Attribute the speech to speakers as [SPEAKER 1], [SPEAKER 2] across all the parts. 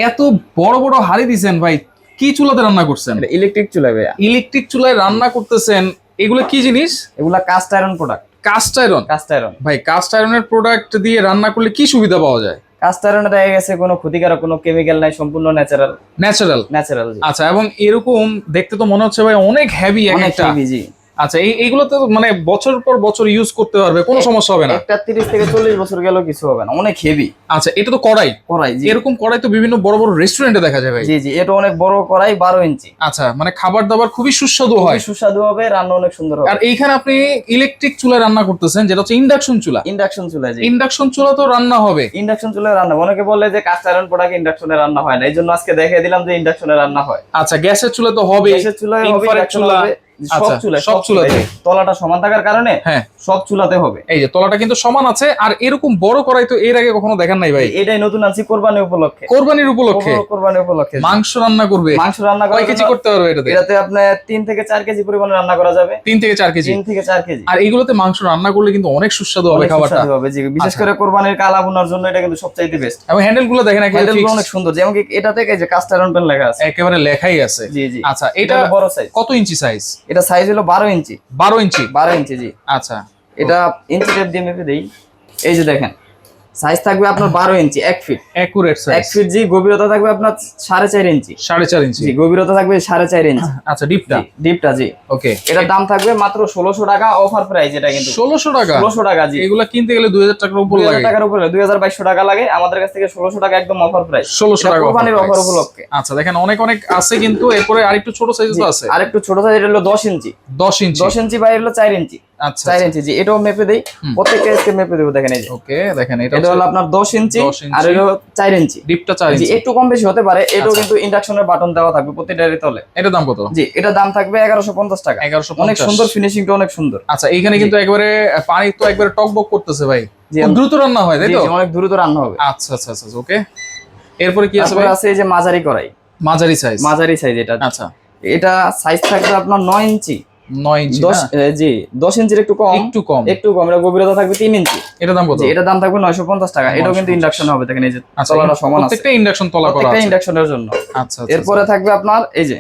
[SPEAKER 1] এত বড় বড় হাড়ি দিছেন ভাই, কি চুলাতে রান্না করছেন?
[SPEAKER 2] ইলেকট্রিক চুলা ভাইয়া।
[SPEAKER 1] ইলেকট্রিক চুলায় রান্না করতেছেন, এগুলো কি জিনিস?
[SPEAKER 2] এগুলা cast iron product.
[SPEAKER 1] Cast iron?
[SPEAKER 2] Cast iron
[SPEAKER 1] ভাই, কাস্ট আয়রনের প্রোডাক্ট দিয়ে রান্না করলে কি সুবিধা পাওয়া যায়?
[SPEAKER 2] কাস্ট আয়রনে দেখা গেছে কোনো ক্ষতিকারক কোনো কেমিক্যাল নাই, সম্পূর্ণ ন্যাচারাল।
[SPEAKER 1] ন্যাচারাল?
[SPEAKER 2] ন্যাচারাল।
[SPEAKER 1] আচ্ছা, এবং এরকম দেখতে তো মনে হচ্ছে ভাই অনেক হেভি একটা।
[SPEAKER 2] জি।
[SPEAKER 1] আচ্ছা, এইগুলো তো মানে বছর পর বছর ইউজ করতে পারবে, কোনো সমস্যা হবে না?
[SPEAKER 2] একটা 30 থেকে 40 বছর গেল কিছু হবে না, অনেক হেভি।
[SPEAKER 1] আচ্ছা, এটা তো কড়াই?
[SPEAKER 2] কড়াই, জি।
[SPEAKER 1] এরকম কড়াই তো বিভিন্ন বড় বড় রেস্টুরেন্টে দেখা যায় ভাই।
[SPEAKER 2] জি জি, এটা অনেক বড় কড়াই, 12 ইঞ্চি।
[SPEAKER 1] আচ্ছা, মানে খাবার দাবার খুবই সুস্বাদু হয়?
[SPEAKER 2] সুস্বাদু হবে, রান্না অনেক সুন্দর হবে।
[SPEAKER 1] আর এইখানে আপনি ইলেকট্রিক চুলায় রান্না করতেছেন, যেটা হচ্ছে ইন্ডাকশন চুলা।
[SPEAKER 2] ইন্ডাকশন চুলা, জি।
[SPEAKER 1] ইন্ডাকশন চুলা তো রান্না হবে?
[SPEAKER 2] ইন্ডাকশন চুলায় রান্না, অনেকে বলে যে কাস্ট আয়রন প্রোডাক্ট ইন্ডাকশনে রান্না হয় না, এই জন্য আজকে দেখিয়ে দিলাম যে ইন্ডাকশনে রান্না হয়।
[SPEAKER 1] আচ্ছা, গ্যাসের চুলা তো হবে?
[SPEAKER 2] গ্যাসের চুলায় হবে,
[SPEAKER 1] ইনফ্রারেড চুলা
[SPEAKER 2] হবে, সব
[SPEAKER 1] আচ্ছা,
[SPEAKER 2] চুলায়,
[SPEAKER 1] সব চুলাতে।
[SPEAKER 2] তলাটা সমান থাকার কারণে
[SPEAKER 1] হ্যাঁ,
[SPEAKER 2] সব চুলাতে হবে।
[SPEAKER 1] এই যে তলাটা কিন্তু সমান আছে। আর এরকম বড় কড়াই তো এর আগে কখনো দেখেন নাই ভাই।
[SPEAKER 2] এটাই নতুন আনছি কোরবানি উপলক্ষে।
[SPEAKER 1] কোরবানির উপলক্ষে?
[SPEAKER 2] কোরবানি উপলক্ষে
[SPEAKER 1] মাংস রান্না করবে?
[SPEAKER 2] মাংস রান্না
[SPEAKER 1] কয় কেজি করতে পারবে এটাতে?
[SPEAKER 2] এটাতে আপনি 3 থেকে 4 কেজি পরিমাণে রান্না করা যাবে।
[SPEAKER 1] 3 থেকে 4 কেজি?
[SPEAKER 2] 3 থেকে 4 কেজি।
[SPEAKER 1] আর এইগুলোতে মাংস রান্না করলে কিন্তু অনেক সুস্বাদু হবে খাবারটা।
[SPEAKER 2] হবে, জি। বিশেষ করে কোরবানির কালা ভুনার জন্য এটা কিন্তু সবচাইতে বেস্ট।
[SPEAKER 1] এবং হ্যান্ডেল গুলো দেখেন
[SPEAKER 2] হ্যান্ডেলগুলো অনেক সুন্দর, যেমন কি এটা থেকে যে কাস্ট আয়রন পেন লেখা আছে,
[SPEAKER 1] একেবারে লেখাই আছে।
[SPEAKER 2] জি জি।
[SPEAKER 1] আচ্ছা, এটা
[SPEAKER 2] বড় সাইজ।
[SPEAKER 1] কত ইঞ্চি সাইজ?
[SPEAKER 2] এটা সাইজ হলো 12 ইঞ্চি।
[SPEAKER 1] 12 ইঞ্চি?
[SPEAKER 2] 12 ইঞ্চি, জি।
[SPEAKER 1] আচ্ছা,
[SPEAKER 2] এটা ইঞ্চি টেপ দিয়ে মেপে দেই। এই যে দেখেন, সাইজ থাকবে আপনার 12 ইঞ্চি, 1 ফিট।
[SPEAKER 1] Accurate size.
[SPEAKER 2] 1 ফিট, জি। গভীরতা থাকবে আপনার 4.5 ইঞ্চি।
[SPEAKER 1] 4.5 ইঞ্চি?
[SPEAKER 2] জি, গভীরতা থাকবে 4.5 ইঞ্চি।
[SPEAKER 1] আচ্ছা, ডিপটা?
[SPEAKER 2] ডিপটা, জি।
[SPEAKER 1] ওকে।
[SPEAKER 2] এটার দাম থাকবে মাত্র 1600 টাকা, অফার প্রাইস এটা কিন্তু।
[SPEAKER 1] 1600 টাকা?
[SPEAKER 2] 1600 টাকা, জি।
[SPEAKER 1] এগুলা কিনতে গেলে 2000 টাকার উপর লাগে।
[SPEAKER 2] 2000 টাকার উপরে, 2200 টাকা লাগে। আমাদের কাছ থেকে 1600 টাকা একদম অফার প্রাইস।
[SPEAKER 1] 1600 টাকা
[SPEAKER 2] কোরবানির অফার উপলক্ষে।
[SPEAKER 1] আচ্ছা, দেখেন অনেক অনেক আছে, কিন্তু এরপরে আরেকটু ছোট সাইজ তো আছে।
[SPEAKER 2] আরেকটু ছোট সাইজ, এটা হলো 10 ইঞ্চি।
[SPEAKER 1] 10 ইঞ্চি?
[SPEAKER 2] 10 ইঞ্চি বাইরে হলো 4 ইঞ্চি।
[SPEAKER 1] আচ্ছা,
[SPEAKER 2] 4 ইঞ্চি, জি। এটাও মেপে দেই, প্রত্যেকটা স্কেল মেপে দেব, দেখেন এই যে।
[SPEAKER 1] ওকে, দেখেন এটা
[SPEAKER 2] হলো আপনার 10 ইঞ্চি, আর হলো 4 ইঞ্চি।
[SPEAKER 1] ডিপটা 4
[SPEAKER 2] জি,
[SPEAKER 1] ইঞ্চি?
[SPEAKER 2] একটু কম বেশি হতে পারে। এটাও কিন্তু ইন্ডাকশনের বাটন দেওয়া থাকবে প্রত্যেকটারই তলে।
[SPEAKER 1] এটার দাম কত?
[SPEAKER 2] জি, এটা দাম থাকবে 1150 টাকা।
[SPEAKER 1] 1150?
[SPEAKER 2] অনেক সুন্দর, ফিনিশিংটা অনেক সুন্দর।
[SPEAKER 1] আচ্ছা, এইখানে কিন্তু একবারে পানি তো একবারে টকবক করতেছে ভাই।
[SPEAKER 2] জি,
[SPEAKER 1] খুব দ্রুত রান্না হয়, তাই তো?
[SPEAKER 2] জি, অনেক দ্রুত রান্না হবে।
[SPEAKER 1] আচ্ছা আচ্ছা আচ্ছা, ওকে। এরপরে কি আছে ভাই?
[SPEAKER 2] আছে এই যে মাঝারি কড়াই।
[SPEAKER 1] মাঝারি সাইজ?
[SPEAKER 2] মাঝারি সাইজ এটা।
[SPEAKER 1] আচ্ছা,
[SPEAKER 2] এটা সাইজ থাকবে আপনার 9 ইঞ্চি।
[SPEAKER 1] 9 ইঞ্চি?
[SPEAKER 2] 10, জি। 10 ইঞ্চির একটু কম।
[SPEAKER 1] একটু কম?
[SPEAKER 2] একটু কম। এটা গভীরতা থাকবে 3 ইঞ্চি।
[SPEAKER 1] এটার দাম কত?
[SPEAKER 2] জি, এটার দাম থাকবে 950 টাকা। এটাও কিন্তু ইন্ডাকশন হবে, দেখেন এই যে তলাটা সমান আছে।
[SPEAKER 1] প্রত্যেকটা ইন্ডাকশন তলা করা আছে?
[SPEAKER 2] প্রত্যেকটা ইন্ডাকশনের জন্য।
[SPEAKER 1] আচ্ছা।
[SPEAKER 2] এরপরে থাকবে আপনার এই যে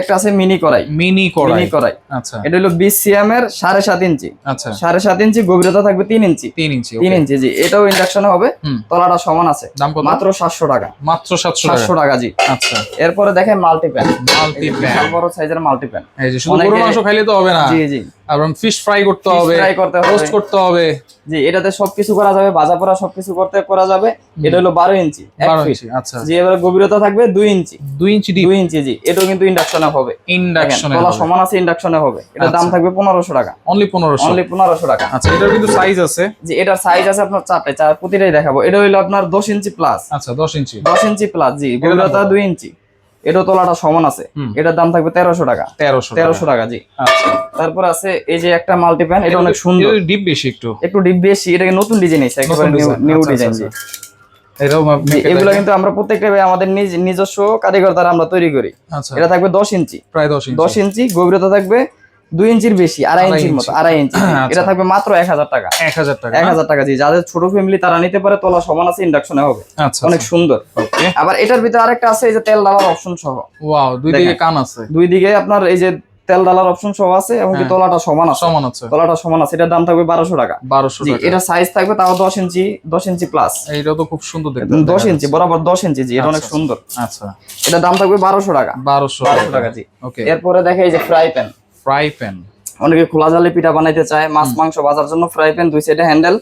[SPEAKER 2] একটা আছে মিনি কড়াই।
[SPEAKER 1] মিনি কড়াই?
[SPEAKER 2] আচ্ছা, এটা হলো 20 সিএম এর 7.5 ইঞ্চি।
[SPEAKER 1] আচ্ছা,
[SPEAKER 2] 7.5 ইঞ্চি, গভীরতা থাকবে 3 ইঞ্চি।
[SPEAKER 1] 3 ইঞ্চি?
[SPEAKER 2] 3 ইঞ্চি, জি। এটাও ইন্ডাকশনে হবে, তলাটা সমান আছে।
[SPEAKER 1] দাম কত?
[SPEAKER 2] মাত্র 700 টাকা।
[SPEAKER 1] মাত্র 700
[SPEAKER 2] টাকা, জি।
[SPEAKER 1] আচ্ছা।
[SPEAKER 2] এরপরে দেখেন মাল্টিপ্যান।
[SPEAKER 1] মাল্টিপ্যান?
[SPEAKER 2] বড় সাইজের মাল্টিপ্যান।
[SPEAKER 1] এই যে শুধু গরুর মাংস খাইলে তো হবে না,
[SPEAKER 2] জি জি।
[SPEAKER 1] আর ফিশ ফ্রাই করতে হবে, রোস্ট করতে হবে।
[SPEAKER 2] জি, এটাতে সবকিছু করা যাবে, ভাজা পোড়া সবকিছু করা যাবে। এটা হলো 12 ইঞ্চি, 1 ফিট।
[SPEAKER 1] আচ্ছা,
[SPEAKER 2] জি। এবার গভীরতা থাকবে 2 ইঞ্চি।
[SPEAKER 1] 2 ইঞ্চি ডিপ?
[SPEAKER 2] 2 ইঞ্চি, জি। এটাও কিন্তু ইন্ডাকশনে হবে।
[SPEAKER 1] ইন্ডাকশনে
[SPEAKER 2] তলা সমান আছে, ইন্ডাকশনে হবে। এটার দাম থাকবে 1500 টাকা।
[SPEAKER 1] অনলি 1500?
[SPEAKER 2] অনলি 1500 টাকা।
[SPEAKER 1] আচ্ছা, এটার কিন্তু সাইজ আছে?
[SPEAKER 2] জি, এটার সাইজ আছে আপনার 4টে, প্রতিটাই দেখাবো। এটা হলো আপনার 10 ইঞ্চি প্লাস।
[SPEAKER 1] আচ্ছা, 10 ইঞ্চি?
[SPEAKER 2] 10 ইঞ্চি প্লাস, জি। গভীরতা 2 ইঞ্চি। এটাও তলাটা সমান আছে। এটার দাম থাকবে 1300 টাকা। 1300 টাকা, জি।
[SPEAKER 1] আচ্ছা।
[SPEAKER 2] তারপর আছে এই যে একটা মাল্টিপ্যান, এটা অনেক সুন্দর।
[SPEAKER 1] ডিপ বেশি? একটু
[SPEAKER 2] ডিপ বেশি। এটা নতুন ডিজাইন আছে, একেবারে নিউ ডিজাইন, জি। এগুলো কিন্তু আমরা প্রত্যেকটা আমাদের নিজস্ব কারিগর দ্বারা আমরা তৈরি করি।
[SPEAKER 1] আচ্ছা।
[SPEAKER 2] এটা থাকবে 10 ইঞ্চি,
[SPEAKER 1] প্রায় 10 ইঞ্চি?
[SPEAKER 2] 10 ইঞ্চি। গভীরতা থাকবে 2 ইঞ্চির বেশি, 2.5 ইঞ্চির মতো, 2.5 ইঞ্চি। এটা থাকবে মাত্র 1000 টাকা।
[SPEAKER 1] 1000 টাকা?
[SPEAKER 2] 1000 টাকা, জি। যাদের ছোট ফ্যামিলি তারা নিতে পারে, তলা সমান আছে, ইন্ডাকশনে হবে।
[SPEAKER 1] আচ্ছা,
[SPEAKER 2] অনেক সুন্দর।
[SPEAKER 1] ওকে।
[SPEAKER 2] আবার এটার ভিতরে আরেকটা আছে, এই যে তেল ডালার অপশন সহ।
[SPEAKER 1] ওয়াও, দুই দিকে কান আছে?
[SPEAKER 2] দুই দিকে আপনার এই যে তেল ডালার অপশন সহ আছে, এবং কি তলাটা সমান আছে। তলাটা সমান আছে। এটার দাম থাকবে 1200 টাকা।
[SPEAKER 1] 1200 টাকা?
[SPEAKER 2] এটা সাইজ থাকবে তাও 10 ইঞ্চি, 10 ইঞ্চি প্লাস।
[SPEAKER 1] এইটা তো খুব সুন্দর দেখতে।
[SPEAKER 2] 10 ইঞ্চি বরাবর, 10 ইঞ্চি, জি। এটা অনেক সুন্দর।
[SPEAKER 1] আচ্ছা,
[SPEAKER 2] এটার দাম থাকবে 1200 টাকা।
[SPEAKER 1] 1200
[SPEAKER 2] টাকা, জি।
[SPEAKER 1] ওকে।
[SPEAKER 2] এরপরে দেখে এই যে ফ্রাই প্যান।
[SPEAKER 1] Fry pan?
[SPEAKER 2] অনেকে খোলা জালে পিঠা বানাইতে চায়, মাছ মাংস ভাজার জন্য ফ্রাই প্যান, 2 সাইডে হ্যান্ডেল।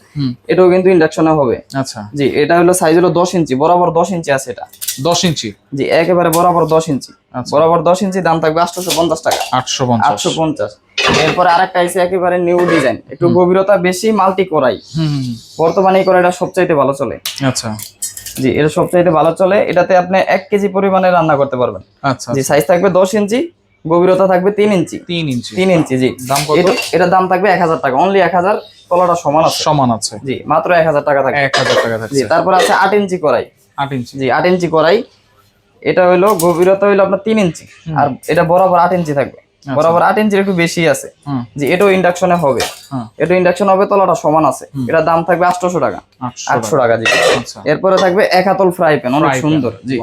[SPEAKER 2] এটাও কিন্তু ইন্ডাকশনে হবে।
[SPEAKER 1] আচ্ছা,
[SPEAKER 2] জি। এটা হলো সাইজ হলো 10 ইঞ্চি, বরাবর 10 ইঞ্চি আছে এটা।
[SPEAKER 1] 10 ইঞ্চি?
[SPEAKER 2] জি, একেবারে বরাবর 10 ইঞ্চি। বরাবর 10 ইঞ্চি, দাম থাকবে 850 টাকা। 850। এরপরে আরেকটা আছে একেবারে নিউ ডিজাইন, একটু গভীরতা বেশি, মাল্টি কড়াই। বর্তমানে এই কড়াইটা সবচাইতে ভালো চলে।
[SPEAKER 1] আচ্ছা,
[SPEAKER 2] জি। এটা সবচাইতে ভালো চলে। এটাতে আপনি 1 কেজি পরিমাণে রান্না করতে পারবেন।
[SPEAKER 1] আচ্ছা।
[SPEAKER 2] জি, সাইজ থাকবে 10 ইঞ্চি, গভীরতা থাকবে 3 ইঞ্চি।
[SPEAKER 1] 3
[SPEAKER 2] ইঞ্চি, জি।
[SPEAKER 1] দাম কত?
[SPEAKER 2] এটার দাম থাকবে 1000 টাকা। অনলি 1000, তলাটা সমান আছে। জি, মাত্র 1000 টাকা থাকবে।
[SPEAKER 1] 1000 টাকা থাকছে।
[SPEAKER 2] জি। তারপর আছে 8 ইঞ্চি কড়াই।
[SPEAKER 1] 8 ইঞ্চি?
[SPEAKER 2] জি, 8 ইঞ্চি কড়াই। এটা হলো গভীরতা হলো আপনার 3 ইঞ্চি, আর এটা বরাবর 8 ইঞ্চি থাকবে। বরাবর 8 ইঞ্চির একটু বেশি আছে।
[SPEAKER 1] হুম।
[SPEAKER 2] জি এটাও ইন্ডাকশনে হবে, এটা ইন্ডাকশন হবে, তলাটা সমান আছে। এটার দাম থাকবে 800 টাকা। 800 টাকা জি।
[SPEAKER 1] আচ্ছা।
[SPEAKER 2] এরপরে থাকবে এক হাতল ফ্রাই প্যান, অনেক সুন্দর জি।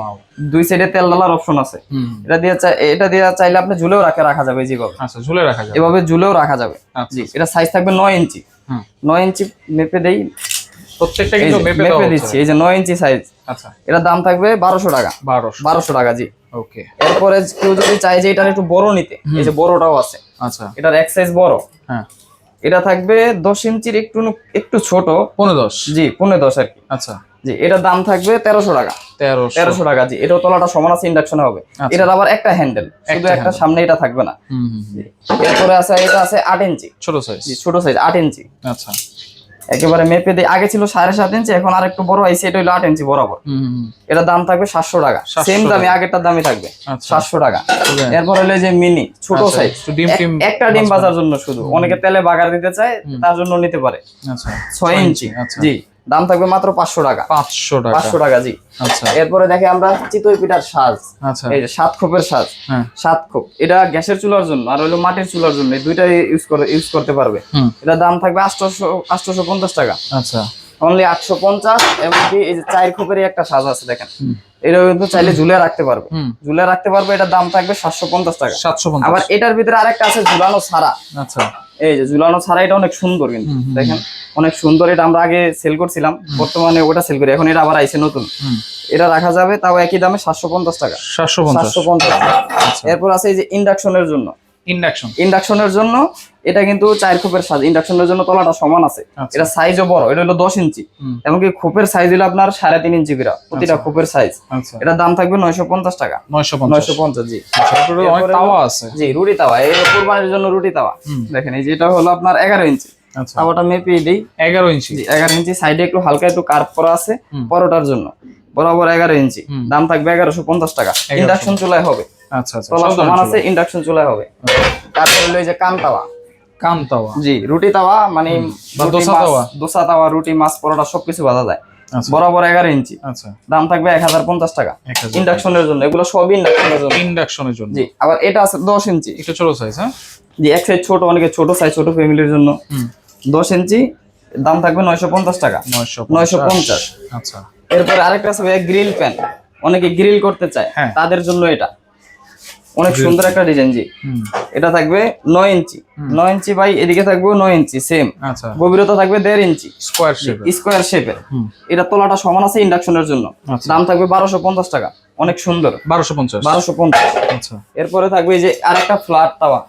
[SPEAKER 2] দুই সাইডে তেল ডালার অপশন আছে। এটা দিয়ে চাইলে আপনি ঝুলেও রাখা যাবে যেভাবে।
[SPEAKER 1] আচ্ছা, ঝুলে রাখা যাবে,
[SPEAKER 2] এভাবে ঝুলেও রাখা যাবে জি। এটা সাইজ থাকবে 9 ইঞ্চি। 9 ইঞ্চি মেপে দেই,
[SPEAKER 1] প্রত্যেকটা কিন্তু
[SPEAKER 2] মেপে দিচ্ছি, এই যে 9 ইঞ্চি সাইজ।
[SPEAKER 1] আচ্ছা,
[SPEAKER 2] এটার দাম থাকবে 1200 টাকা। 1200 টাকা জি।
[SPEAKER 1] ওকে।
[SPEAKER 2] এরপরে কেউ যদি চাই যে এটা একটু বড় নিতে, এই যে বড়টাও আছে।
[SPEAKER 1] আচ্ছা,
[SPEAKER 2] এটার এক সাইজ বড়।
[SPEAKER 1] হ্যাঁ,
[SPEAKER 2] এটা থাকবে 10 ইঞ্চির একটু ছোট,
[SPEAKER 1] 15-10
[SPEAKER 2] জি 15-10 আর কি।
[SPEAKER 1] আচ্ছা,
[SPEAKER 2] জি এটার দাম থাকবে 1300 টাকা। 1300 টাকা জি। এটাও তলাটা সমান আছে, ইন্ডাকশনে হবে। এটার আবার একটা হ্যান্ডেল, শুধু একটা সামনে, এটা থাকবে না। এরপরে আছে, এটা আছে 8 ইঞ্চি,
[SPEAKER 1] ছোট সাইজ।
[SPEAKER 2] জি ছোট সাইজ 8 ইঞ্চি।
[SPEAKER 1] আচ্ছা,
[SPEAKER 2] একেবারে মেপে দিয়ে, আগে ছিল 7.5 ইঞ্চি, এখন আর একটু বড় হইছে, এটা হলো 8 ইঞ্চি বরাবর। এটার দাম থাকবে 700 টাকা, সেম দামে আগেরটার দামই থাকবে 700 টাকা। এরপর হলো যে মিনি ছোট সাইজ, একটা ডিম বাজার জন্য, শুধু অনেকে তেলে বাগার দিতে চায় তার জন্য নিতে পারে।
[SPEAKER 1] আচ্ছা,
[SPEAKER 2] 6 ইঞ্চি জি। দাম থাকবে মাত্র 500 টাকা। 500 টাকা জি। আচ্ছা, এরপরে দেখে আমরা চিতই পিঠার সাজ। আচ্ছা, এই যে 7 খোপের সাজ, 7 খোপ। এটা গ্যাসের চুলার জন্য আর হলো মাটির চুলার জন্য, এই দুইটাই ইউজ করতে পারবে। এটা দাম থাকবে 850 টাকা। আচ্ছা, অনলি 850। এমনকি এই যে 4 খোপের একটা সাজ আছে দেখেন, এটা কিন্তু চাইলে ঝুলে রাখতে পারবে, এটার দাম থাকবে 750 টাকা। 750। আবার এটার ভিতরে আরেকটা আছে ঝুলানো ছাড়া। আচ্ছা, এই যে ঝুলানো ছাড়া, এটা অনেক সুন্দর কিন্তু দেখেন, অনেক সুন্দর। এটা আমরা আগে সেল করছিলাম, বর্তমানে ওটা সেল করি, এখন এটা আবার আইছে নতুন। এটা রাখা যাবে তাও একই দামে 750 টাকা। 750। এরপর আছে এই যে ইন্ডাকশনের জন্য, ইন্ডাকশনের জন্য এটা কিন্তু 4 খোপের সাজ। ইন্ডাকশনের জন্য তলাটা সমান আছে। এটা সাইজও বড়, এটা হলো 10 ইঞ্চি। এমনকি খোপের সাইজ হলো আপনার 3.5 ইঞ্চি করে প্রতিটা খোপের সাইজ। এটার দাম থাকবে 950 টাকা। 950 জি। অনেক তাওয়া আছে জি, রুটি তাওয়া, এই কুরবানির জন্য রুটি তাওয়া। দেখেন এই যে এটা হলো আপনার 11 ইঞ্চি। তাওয়াটা মেপে দেই, 11 ইঞ্চি। 11 ইঞ্চি, সাইডে একটু হালকা একটু কার্ভ করা আছে পরোটার জন্য, বরাবর 11 ইঞ্চি। দাম থাকবে 1150 টাকা। ইন্ডাকশন চুলায় হবে। আচ্ছা আচ্ছা, তলা সমান আছে, ইন্ডাকশন চুলায় হবে। তারপর হলো এই যে কান তাওয়া জি, রুটি তাওয়া মানে দোসা তাওয়া, রুটি, মাছ, পরোটা সবকিছু ভাজা যায়। বরাবর 11 ইঞ্চি। আচ্ছা, দাম থাকবে 1050 টাকা ইন্ডাকশনের জন্য। এগুলো সবই ইন্ডাকশনের জন্য জি। আবার এটা আছে 10 ইঞ্চি, একটু ছোট সাইজ। হ্যাঁ জি, এক সাইজ ছোট, অনেকে ছোট সাইজ, ছোট ফ্যামিলির জন্য 10 ইঞ্চি। দাম থাকবে 950 টাকা। 950। আচ্ছা, এরপরে আরেকটা আছে গ্রিল প্যান, অনেকে গ্রিল করতে চায় তাদের জন্য এটা অনেক সুন্দর একটা ডিজাইন জি। এটা থাকবে 9 ইঞ্চি। 9 ইঞ্চি বাই এদিকে থাকবে 9 ইঞ্চি সেম। আচ্ছা, গভীরতা থাকবে 1.5 ইঞ্চি, স্কয়ার শেপের। এটা তলাটা সমান আছে ইন্ডাকশনের জন্য। দাম থাকবে 1250 টাকা। অনেক সুন্দর, 1250। আচ্ছা, এরপরে থাকবে এই যে আরেকটা ফ্ল্যাট তাওয়া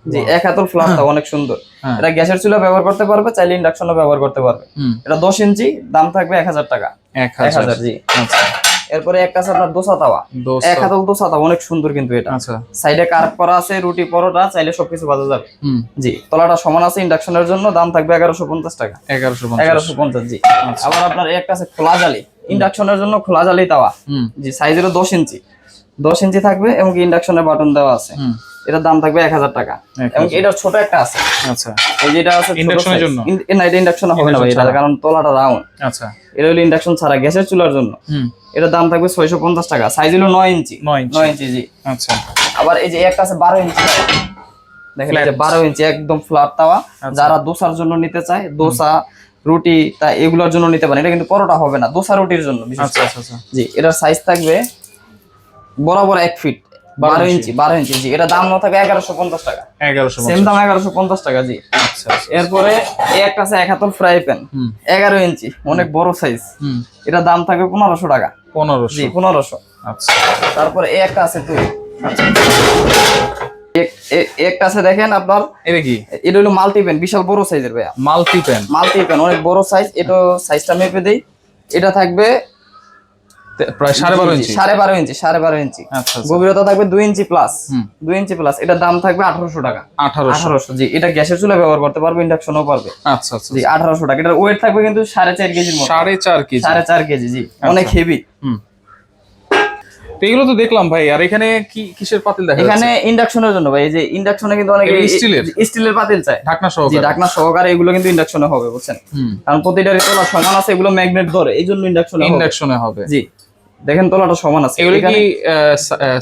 [SPEAKER 2] জি, এক হাতল ফ্ল্যাট তাওয়া, অনেক সুন্দর। এটা গ্যাসের চুলা ব্যবহার করতে পারবে, চাইলে ইন্ডাকশনও ব্যবহার করতে পারবে। এটা 10 ইঞ্চি, দাম থাকবে 1000 টাকা। 1000 জি। আচ্ছা, এরপরে একটা আছে আপনার দোসা তাওয়া, এক হাতল দোসা তাওয়া, অনেক সুন্দর কিন্তু এটা। আচ্ছা, সাইডে কার্ভ করা আছে, রুটি, পরোটা চাইলে সবকিছু ভাজা যাবে জি। তলাটা সমান আছে ইন্ডাকশনের জন্য। দাম থাকবে 1150 টাকা। 1150 জি। আবার আপনার একটা আছে খোলা জালি, ইন্ডাকশনের জন্য খোলা জালি তাওয়া জি, সাইজ হলো 10 ইঞ্চি। 10 ইঞ্চি থাকবে, এবং ইন্ডাকশনের বাটন দেওয়া আছে। এটার দাম থাকবে 1000 টাকা। এবং এটার ছোট একটা আছে। আচ্ছা, এই যেটা আছে ইন্ডাকশনের জন্য, না এটা ইন্ডাকশন হবে না ভাই, এটা কারণ তলাটা রাউন্ড। আচ্ছা, এটা হলো ইন্ডাকশন ছাড়া গ্যাসের চুলার জন্য। এটার দাম থাকবে 650 টাকা। সাইজ হলো 9 ইঞ্চি। 9 ইঞ্চি জি। আচ্ছা, আবার এই যে একটা আছে 12 ইঞ্চি, দেখেন এই যে 12 ইঞ্চি একদম ফ্ল্যাট তাওয়া। যারা দোসার জন্য নিতে চায়, দোসা, রুটি, তা এগুলোর জন্য নিতে পারেন। এটা কিন্তু পরোটা হবে না, দোসা রুটির জন্য বিশেষ করে। আচ্ছা আচ্ছা জি। এটার সাইজ থাকবে বরাবর 1 ফিট, 12 ইঞ্চি। 12 ইঞ্চি জি। এটা দাম না থাকবে 1150 টাকা। সেম দাম 1150 টাকা জি। আচ্ছা, এরপরে এই একটা আছে এক হাতল ফ্রাই প্যান, 11 ইঞ্চি, অনেক বড় সাইজ। এটা দাম থাকবে 1500 টাকা। 1500 জি, 1500। আচ্ছা, তারপরে এই একটা আছে তুই। আচ্ছা, একটা আছে দেখেন আপনার, এটা কি? এটা হলো মাল্টি প্যান, বিশাল বড় সাইজের ভাইয়া। মাল্টি প্যান অনেক বড় সাইজ। এটা সাইজটা মেপে দেই, এটা থাকবে প্রায় 12.5 ইঞ্চি। 12.5 ইঞ্চি। আচ্ছা, গভীরতা থাকবে 2 ইঞ্চি প্লাস। 2 ইঞ্চি প্লাস। এটার দাম থাকবে 1800 টাকা। 1800 জি। এটা গ্যাসের চুলা ব্যবহার করতে পারবে, ইন্ডাকশনও পারবে। আচ্ছা আচ্ছা জি, 1800 টাকা। এটার ওয়েট থাকবে কিন্তু 4.5 কেজির মতো। 4.5 কেজি জি, অনেক হেভি।
[SPEAKER 1] এগুলো তো দেখলাম ভাই। আর এখানে কি কিসের পাতিল দেখা যাচ্ছে?
[SPEAKER 2] এখানে ইন্ডাকশনের জন্য ভাই। এই যে ইন্ডাকশনে কিন্তু অনেকে স্টিলের পাতিল চায়, ঢাকনা সহকারে। জি, ঢাকনা সহকারে। এগুলো কিন্তু ইন্ডাকশনে হবে, বুঝছেন, কারণ প্রতিটারই তলা সমান আছে, এগুলো ম্যাগনেট ধরে, এইজন্য ইন্ডাকশনে হবে জি। দেখেন তলাটা সমান আছে।
[SPEAKER 1] এগুলো কি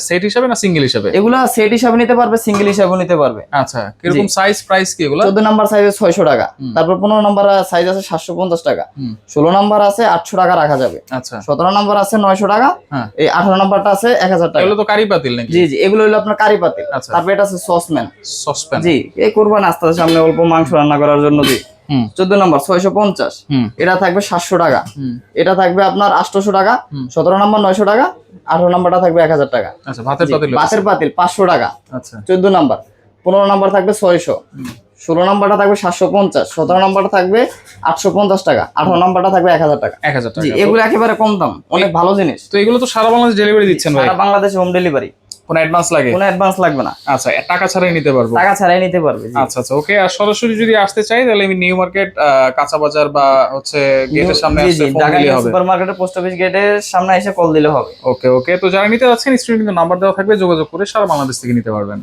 [SPEAKER 1] সেট হিসাবে না সিঙ্গেল হিসাবে?
[SPEAKER 2] এগুলা সেট হিসাবে নিতে পারবে, সিঙ্গেল হিসাবে নিতে পারবে।
[SPEAKER 1] আচ্ছা, কিরকম সাইজ প্রাইস কি এগুলো?
[SPEAKER 2] 14 নাম্বার সাইজে 600 টাকা, তারপর 15 নাম্বার সাইজ আছে 750 টাকা, 16 নাম্বার আছে 800 টাকা রাখা যাবে,
[SPEAKER 1] আচ্ছা
[SPEAKER 2] 17 নাম্বার আছে 900 টাকা, এই 18 নাম্বারটা আছে 1000 টাকা।
[SPEAKER 1] এগুলো তো কারি পাতিল নাকি?
[SPEAKER 2] জি জি, এগুলো হলো আপনার কারি পাতিল।
[SPEAKER 1] আচ্ছা।
[SPEAKER 2] তারপর এটা আছে সসপ্যান।
[SPEAKER 1] সসপ্যান,
[SPEAKER 2] জি, এই কুরবান আস্তে সামনে অল্প মাংস রান্না করার জন্য। জি 14 নাম্বার 650, এটা থাকবে 700 টাকা, এটা থাকবে আপনার 800 টাকা, 17 নাম্বার 900 টাকা, 18 নাম্বারটা থাকবে 1000 টাকা।
[SPEAKER 1] আচ্ছা, ভাতের পাতিল,
[SPEAKER 2] ভাতের পাতিল 500 টাকা।
[SPEAKER 1] আচ্ছা
[SPEAKER 2] 14 নাম্বার, 15 নাম্বার থাকবে 600, 16 নাম্বারটা থাকবে 750, 17 নাম্বারটা থাকবে 850 টাকা, 18 নাম্বারটা থাকবে 1000 টাকা।
[SPEAKER 1] 1000 টাকা।
[SPEAKER 2] জি, এগুলো একেবারে কম দাম, অনেক ভালো জিনিস।
[SPEAKER 1] তো এগুলো তো সারা বাংলাদেশ ডেলিভারি দিচ্ছেন ভাই?
[SPEAKER 2] সারা বাংলাদেশে হোম ডেলিভারি।
[SPEAKER 1] কোনো অ্যাডভান্স লাগে?
[SPEAKER 2] কোনো অ্যাডভান্স লাগবে না।
[SPEAKER 1] আচ্ছা, টাকা ছাড়াই নিতে পারবো?
[SPEAKER 2] টাকা ছাড়াই নিতে পারবে।
[SPEAKER 1] আচ্ছা আচ্ছা, ওকে। আর সরাসরি যদি আসতে চাই তাহলে আমি নিউ মার্কেট কাঁচা বাজার বা হচ্ছে গেটের সামনে আসলে ফোন দিলে হবে?
[SPEAKER 2] সুপারমার্কেটের পোস্ট অফিস গেটের সামনে এসে কল দিলে হবে।
[SPEAKER 1] ওকে ওকে, তো যারা নিতে যাচ্ছেন স্ক্রিনে কিন্তু নাম্বার দেওয়া থাকবে, যোগাযোগ করে সারা বাংলাদেশ থেকে নিতে পারবেন।